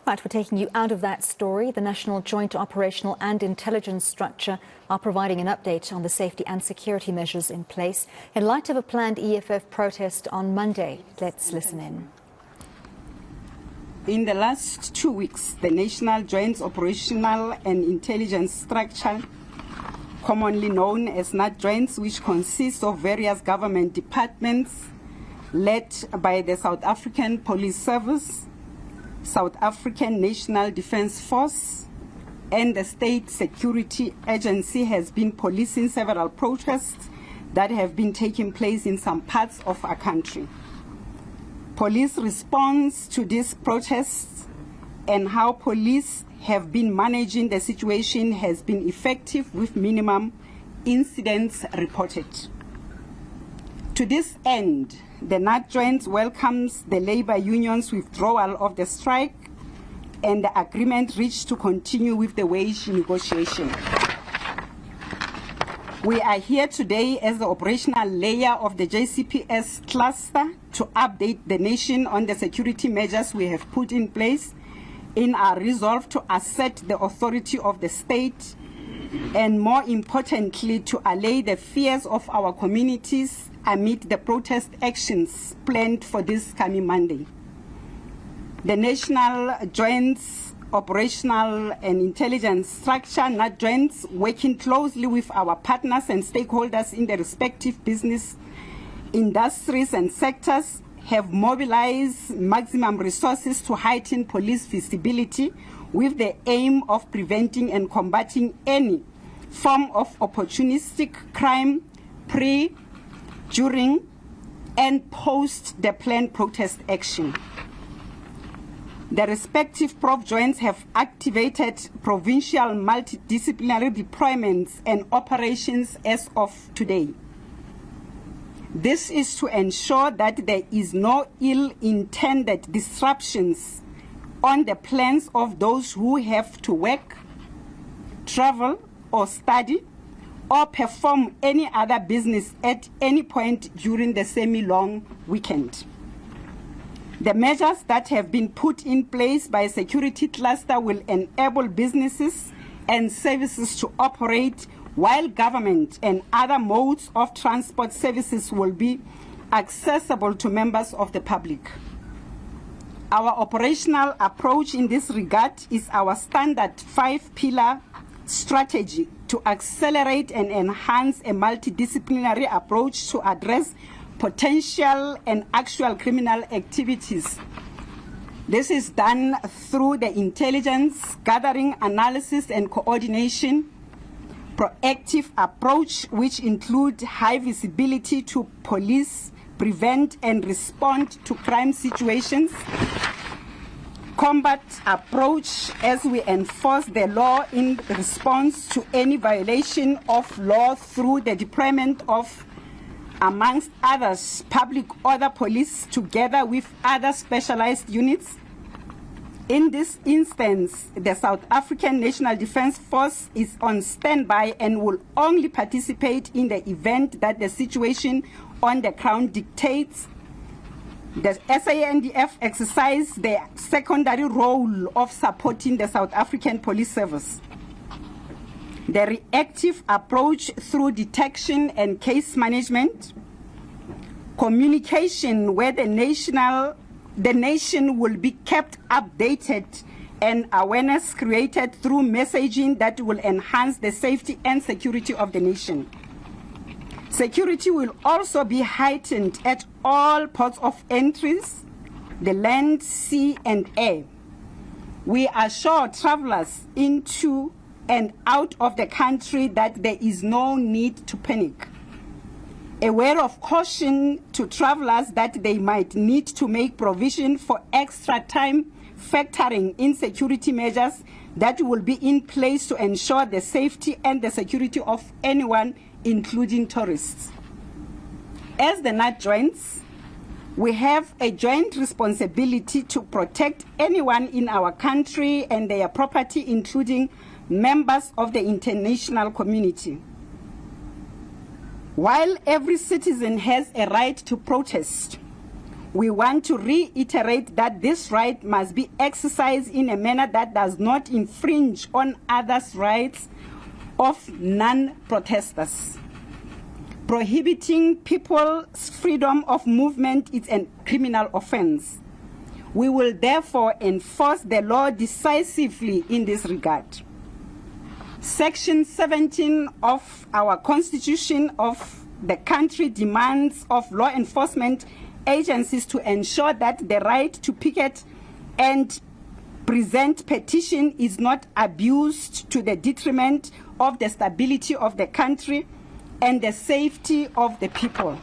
Right, we're taking you out of that story. The National Joint Operational and Intelligence Structure are providing an update on the safety and security measures in place in light of a planned EFF protest on Monday. Let's listen in. In the last 2 weeks, the National Joint Operational and Intelligence Structure, commonly known as NatJoints, which consists of various government departments led by the South African Police Service, South African National Defence Force, and the State Security Agency, has been policing several protests that have been taking place in some parts of our country. Police response to these protests and how police have been managing the situation has been effective, with minimum incidents reported. To this end, the NatJoints welcomes the labor union's withdrawal of the strike and the agreement reached to continue with the wage negotiation. We are here today as the operational layer of the JCPS cluster to update the nation on the security measures we have put in place in our resolve to assert the authority of the state and, more importantly, to allay the fears of our communities amid the protest actions planned for this coming Monday. The National Joint Operational and Intelligence Structure, NatJoints, working closely with our partners and stakeholders in the respective business industries and sectors, have mobilized maximum resources to heighten police visibility with the aim of preventing and combating any form of opportunistic crime pre, during, and post the planned protest action. The respective Prof joints have activated provincial multidisciplinary deployments and operations as of today. This is to ensure that there is no ill-intended disruptions on the plans of those who have to work, travel, or study, or perform any other business at any point during the semi-long weekend. The measures that have been put in place by Security Cluster will enable businesses and services to operate, while government and other modes of transport services will be accessible to members of the public. Our operational approach in this regard is our standard 5-pillar strategy to accelerate and enhance a multidisciplinary approach to address potential and actual criminal activities. This is done through the intelligence gathering, analysis, and coordination, proactive approach, which include high visibility to police, prevent and respond to crime situations, combat approach as we enforce the law in response to any violation of law through the deployment of, amongst others, public order police together with other specialized units. In this instance, the South African National Defence Force is on standby and will only participate in the event that the situation on the ground dictates. The SANDF exercise their secondary role of supporting the South African Police Service. The reactive approach through detection and case management, communication where the nation will be kept updated, and awareness created through messaging that will enhance the safety and security of the nation. Security will also be heightened at all ports of entries, the land, sea, and air. We assure travelers into and out of the country that there is no need to panic. A word of caution to travelers that they might need to make provision for extra time, factoring in security measures that will be in place to ensure the safety and the security of anyone, including tourists. As the NatJoints, we have a joint responsibility to protect anyone in our country and their property, including members of the international community. While every citizen has a right to protest, We want to reiterate that this right must be exercised in a manner that does not infringe on others' rights of non-protesters. Prohibiting people's freedom of movement is a criminal offense. We will therefore enforce the law decisively in this regard. Section 17 of our Constitution of the country demands of law enforcement agencies to ensure that the right to picket and present petition is not abused to the detriment of the stability of the country and the safety of the people.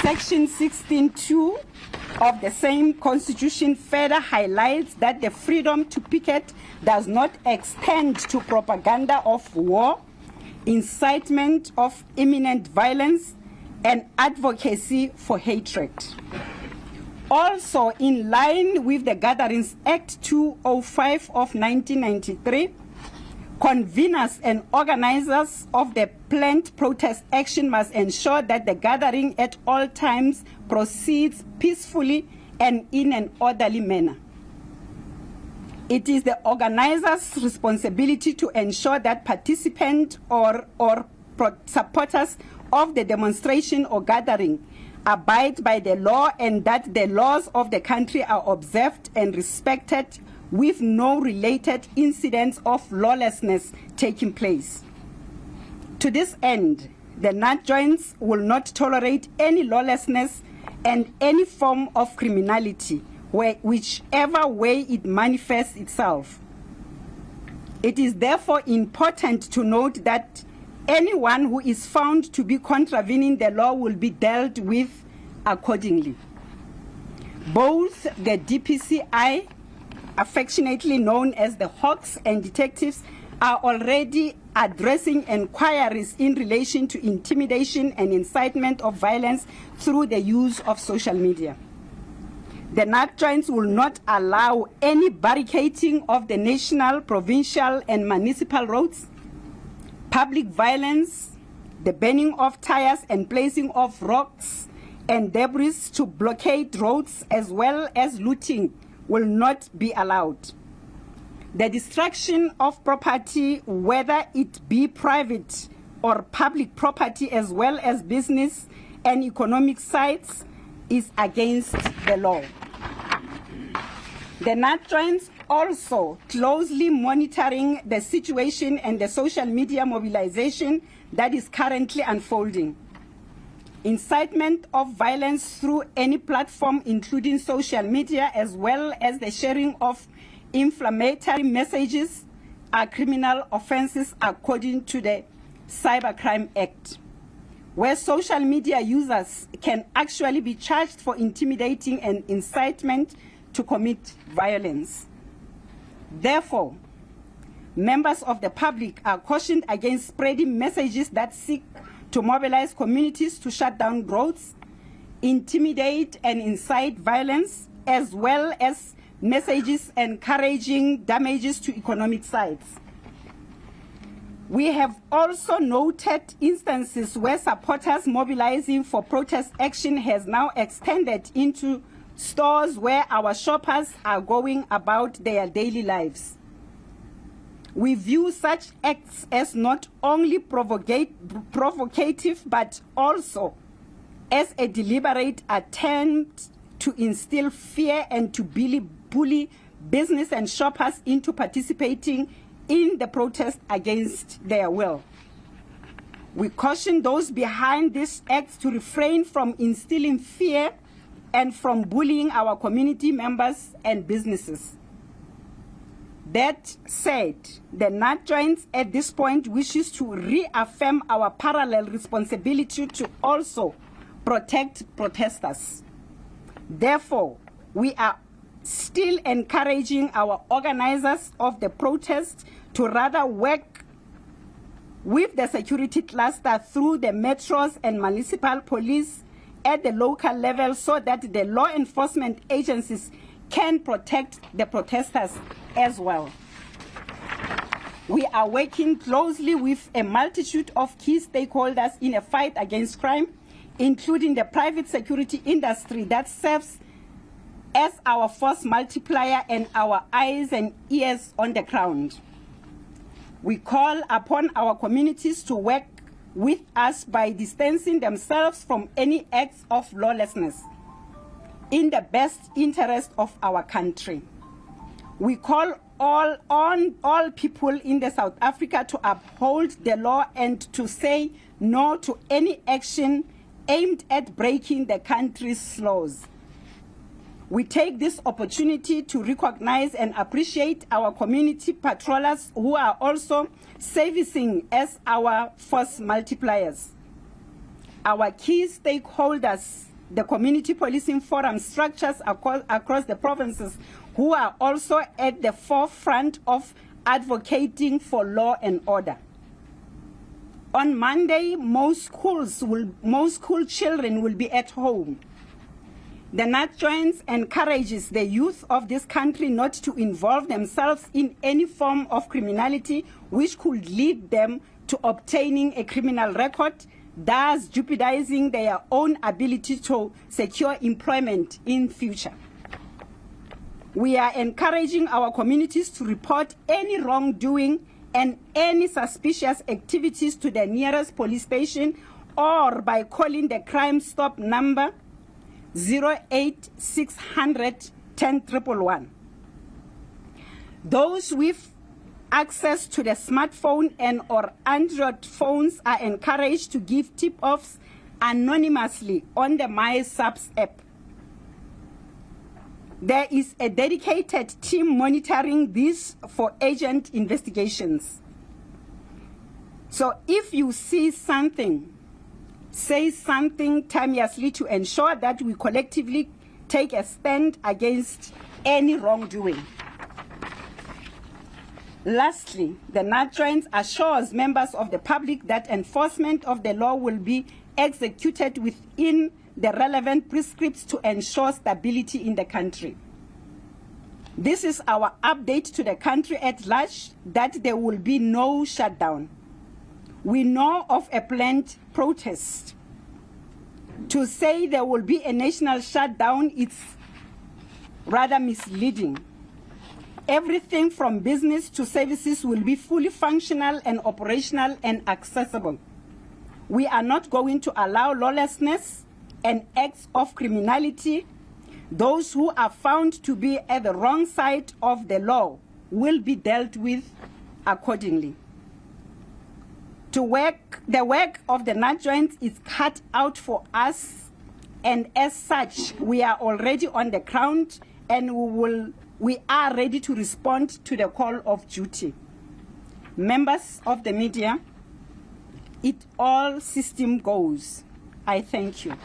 Section 16(2) of the same Constitution further highlights that the freedom to picket does not extend to propaganda of war, incitement of imminent violence, and advocacy for hatred. Also, in line with the Gatherings Act 205 of 1993, conveners and organizers of the planned protest action must ensure that the gathering at all times proceeds peacefully and in an orderly manner. It is the organizer's responsibility to ensure that participants or supporters of the demonstration or gathering abide by the law and that the laws of the country are observed and respected with no related incidents of lawlessness taking place. To this end, the NatJoints will not tolerate any lawlessness and any form of criminality, whichever way it manifests itself. It is therefore important to note that anyone who is found to be contravening the law will be dealt with accordingly. Both the DPCI, affectionately known as the Hawks, and detectives are already addressing inquiries in relation to intimidation and incitement of violence through the use of social media. The NatJoints will not allow any barricading of the national, provincial, and municipal roads, public violence, the burning of tires and placing of rocks and debris to blockade roads, as well as looting, will not be allowed. The destruction of property, whether it be private or public property, as well as business and economic sites, is against the law. The NatJoints also closely monitoring the situation and the social media mobilization that is currently unfolding. Incitement of violence through any platform, including social media, as well as the sharing of inflammatory messages, are criminal offenses according to the Cybercrime Act, where social media users can actually be charged for intimidating and incitement to commit violence. Therefore, members of the public are cautioned against spreading messages that seek to mobilize communities to shut down roads, intimidate and incite violence, as well as messages encouraging damages to economic sites. We have also noted instances where supporters mobilizing for protest action has now extended into stores where our shoppers are going about their daily lives. We view such acts as not only provocative, but also as a deliberate attempt to instill fear and to bully business and shoppers into participating in the protest against their will. We caution those behind these acts to refrain from instilling fear and from bullying our community members and businesses. That said, the NatJoints at this point wishes to reaffirm our parallel responsibility to also protect protesters. Therefore, we are still encouraging our organizers of the protest to rather work with the security cluster through the metros and municipal police at the local level so that the law enforcement agencies can protect the protesters as well. We are working closely with a multitude of key stakeholders in a fight against crime, including the private security industry that serves as our force multiplier and our eyes and ears on the ground. We call upon our communities to work with us by distancing themselves from any acts of lawlessness in the best interest of our country. We call on all people in the South Africa to uphold the law and to say no to any action aimed at breaking the country's laws. We take this opportunity to recognize and appreciate our community patrollers who are also servicing as our force multipliers. Our key stakeholders, the community policing forum structures across the provinces, who are also at the forefront of advocating for law and order. On Monday, most school children will be at home. The NatJoints encourages the youth of this country not to involve themselves in any form of criminality which could lead them to obtaining a criminal record, thus jeopardizing their own ability to secure employment in future. We are encouraging our communities to report any wrongdoing and any suspicious activities to the nearest police station or by calling the Crime Stop number 08600 10111. Those with access to the smartphone and or Android phones are encouraged to give tip-offs anonymously on the MySubs app. There is a dedicated team monitoring this for agent investigations. So if you see something, say something timeously to ensure that we collectively take a stand against any wrongdoing. Lastly, the NatJoints assures members of the public that enforcement of the law will be executed within the relevant prescripts to ensure stability in the country. This is our update to the country at large that there will be no shutdown. We know of a planned protest. To say there will be a national shutdown, it's rather misleading. Everything from business to services will be fully functional and operational and accessible. We are not going to allow lawlessness and acts of criminality. Those who are found to be at the wrong side of the law will be dealt with accordingly. The work of the NatJoints is cut out for us, and as such, we are already on the ground and we are ready to respond to the call of duty. Members of the media, it all system goes. I thank you.